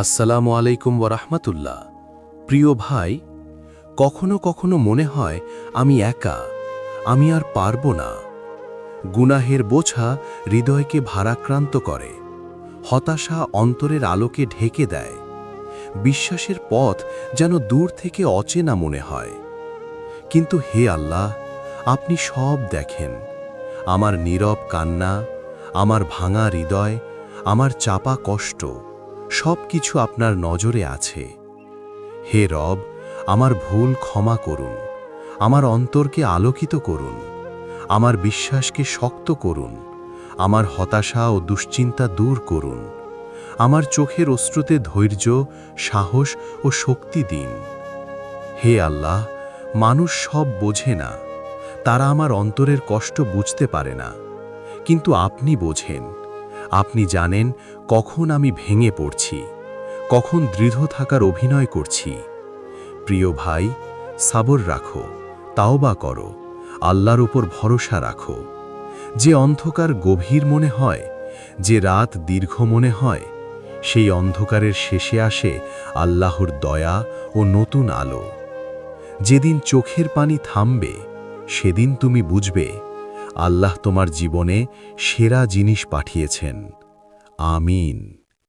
আসসালামু আলাইকুম ওয়ারাহমাতুল্লাহ। প্রিয় ভাই, কখনো কখনো মনে হয় আমি একা, আমি আর পারবো না। গুনাহের বোঝা হৃদয়কে ভারাক্রান্ত করে, হতাশা অন্তরের আলোকে ঢেকে দেয়, বিশ্বাসের পথ যেন দূর থেকে অচেনা মনে হয়। কিন্তু হে আল্লাহ, আপনি সব দেখেন, আমার নীরব কান্না, আমার ভাঙা হৃদয়, আমার চাপা কষ্ট, সব কিছু আপনার নজরে আছে। হে রব, আমার ভুল ক্ষমা করুন, আমার অন্তরকে আলোকিত করুন, আমার বিশ্বাসকে শক্ত করুন, আমার হতাশা ও দুশ্চিন্তা দূর করুন, আমার চোখের অশ্রুতে ধৈর্য, সাহস ও শক্তি দিন। হে আল্লাহ, মানুষ সব বোঝে না, তারা আমার অন্তরের কষ্ট বুঝতে পারে না, কিন্তু আপনি বোঝেন। আপনি জানেন কখন আমি ভেঙে পড়ছি, কখন দৃঢ় থাকার অভিনয় করছি। প্রিয় ভাই, সাবর রাখো, তাওবা করো, আল্লাহর উপর ভরসা রাখো। যে অন্ধকার গভীর মনে হয়, যে রাত দীর্ঘ মনে হয়, সেই অন্ধকারের শেষে আসে আল্লাহর দয়া ও নতুন আলো। যেদিন চোখের পানি থামবে, সেদিন তুমি বুঝবে আল্লাহ তোমার জীবনে সেরা জিনিস পাঠিয়েছেন। আমিন।